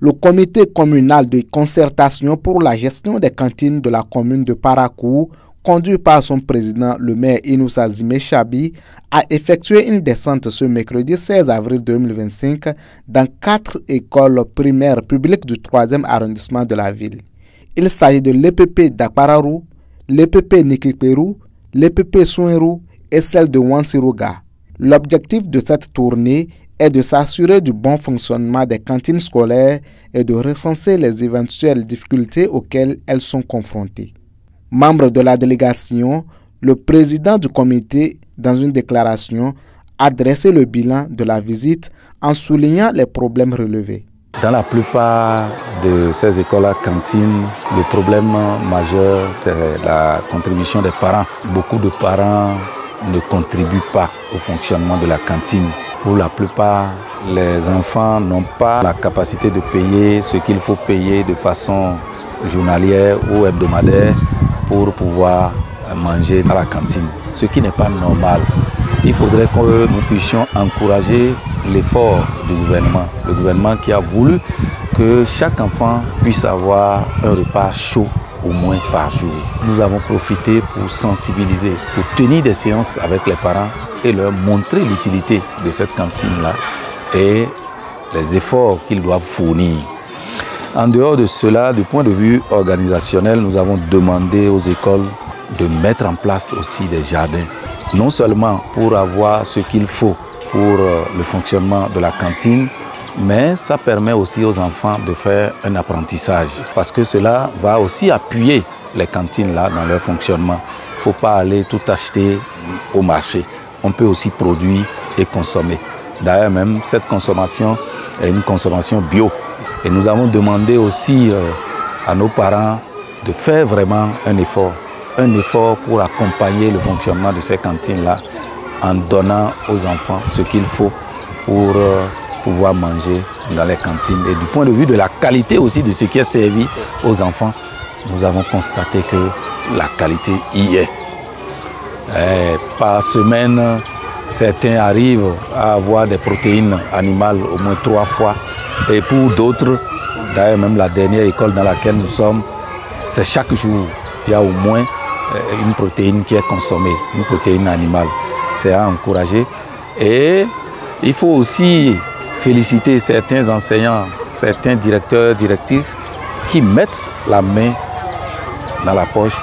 Le comité communal de concertation pour la gestion des cantines de la commune de Parakou, conduit par son président, le maire Inoussa Zimé Chabi, a effectué une descente ce mercredi 16 avril 2025 dans 4 écoles primaires publiques du 3e arrondissement de la ville. Il s'agit de l'EPP d'Akpararou, l'EPP Nikiperu, l'EPP Souenrou et celle de Wansiruga. L'objectif de cette tournée est de s'assurer du bon fonctionnement des cantines scolaires et de recenser les éventuelles difficultés auxquelles elles sont confrontées. Membre de la délégation, le président du comité, dans une déclaration, a dressé le bilan de la visite en soulignant les problèmes relevés. Dans la plupart de ces écoles à cantine, le problème majeur est la contribution des parents. Beaucoup de parents ne contribuent pas au fonctionnement de la cantine. Pour la plupart, les enfants n'ont pas la capacité de payer ce qu'il faut payer de façon journalière ou hebdomadaire pour pouvoir manger à la cantine, ce qui n'est pas normal. Il faudrait que nous puissions encourager l'effort du gouvernement. Le gouvernement qui a voulu que chaque enfant puisse avoir un repas chaud au moins par jour. Nous avons profité pour sensibiliser, pour tenir des séances avec les parents et leur montrer l'utilité de cette cantine-là et les efforts qu'ils doivent fournir. En dehors de cela, du point de vue organisationnel, nous avons demandé aux écoles de mettre en place aussi des jardins. Non seulement pour avoir ce qu'il faut pour le fonctionnement de la cantine, mais ça permet aussi aux enfants de faire un apprentissage. Parce que cela va aussi appuyer les cantines là dans leur fonctionnement. Il ne faut pas aller tout acheter au marché. On peut aussi produire et consommer. D'ailleurs même, cette consommation est une consommation bio. Et nous avons demandé aussi à nos parents de faire vraiment un effort pour accompagner le fonctionnement de ces cantines-là en donnant aux enfants ce qu'il faut pour pouvoir manger dans les cantines. Et du point de vue de la qualité aussi de ce qui est servi aux enfants, nous avons constaté que la qualité y est. Et par semaine, certains arrivent à avoir des protéines animales au moins 3 fois. Et pour d'autres, d'ailleurs même la dernière école dans laquelle nous sommes, c'est chaque jour, il y a au moins une protéine qui est consommée, une protéine animale. C'est à encourager. Et il faut aussi féliciter certains enseignants, certains directeurs, directrices qui mettent la main dans la poche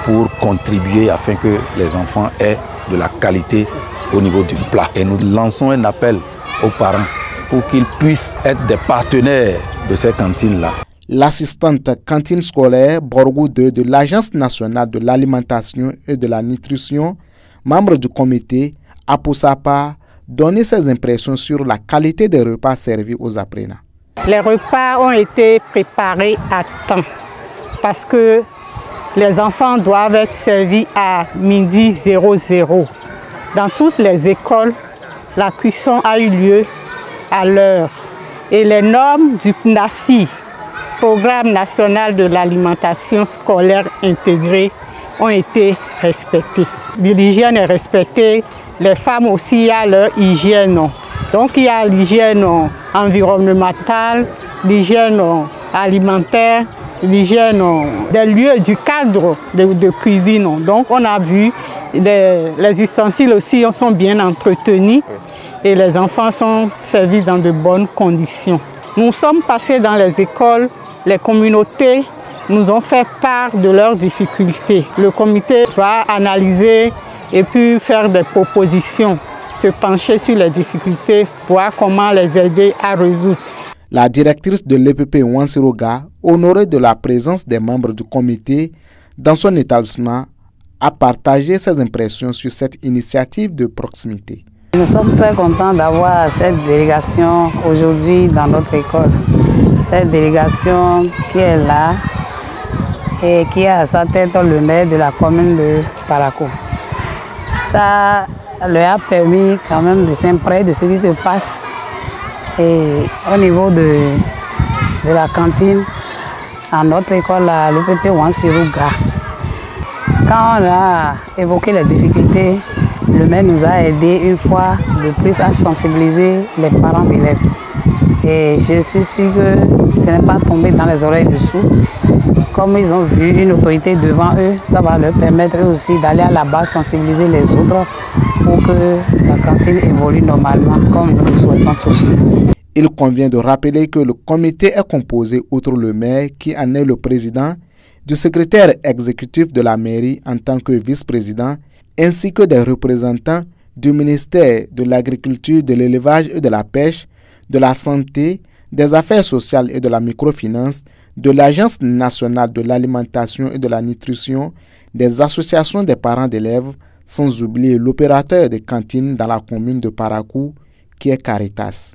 pour contribuer afin que les enfants aient de la qualité au niveau du plat. Et nous lançons un appel aux parents pour qu'ils puissent être des partenaires de ces cantines-là. L'assistante cantine scolaire Borgou 2 de l'Agence nationale de l'alimentation et de la nutrition, membre du comité, a pour sa part donné ses impressions sur la qualité des repas servis aux apprenants. Les repas ont été préparés à temps parce que les enfants doivent être servis à midi 00. Dans toutes les écoles, la cuisson a eu lieu à l'heure et les normes du PNASI, Programme national de l'alimentation scolaire intégrée, ont été respectées. L'hygiène est respectée, les femmes aussi, il y a leur hygiène. Donc il y a l'hygiène environnementale, l'hygiène alimentaire, l'hygiène des lieux, du cadre de cuisine. Donc on a vu les ustensiles aussi sont bien entretenus et les enfants sont servis dans de bonnes conditions. Nous sommes passés dans les écoles, les communautés nous ont fait part de leurs difficultés. Le comité va analyser et puis faire des propositions, se pencher sur les difficultés, voir comment les aider à résoudre. La directrice de l'EPP Wansiruga, honorée de la présence des membres du comité dans son établissement, a partagé ses impressions sur cette initiative de proximité. Nous sommes très contents d'avoir cette délégation aujourd'hui dans notre école. Cette délégation qui est là et qui a à sa tête le maire de la commune de Parakou. Ça leur a permis quand même de s'imprégner de ce qui se passe et au niveau de la cantine à notre école, l'EPP Wansiruga. Quand on a évoqué les difficultés, le maire nous a aidé une fois de plus à sensibiliser les parents d'élèves. Et je suis sûre que ce n'est pas tombé dans les oreilles dessous. Comme ils ont vu une autorité devant eux, ça va leur permettre aussi d'aller à la base sensibiliser les autres pour que la cantine évolue normalement comme nous le souhaitons tous. Il convient de rappeler que le comité est composé, outre le maire qui en est le président, du secrétaire exécutif de la mairie en tant que vice-président, ainsi que des représentants du ministère de l'Agriculture, de l'Élevage et de la Pêche, de la Santé, des Affaires sociales et de la microfinance, de l'Agence nationale de l'alimentation et de la nutrition, des associations des parents d'élèves, sans oublier l'opérateur de cantine dans la commune de Parakou qui est Caritas.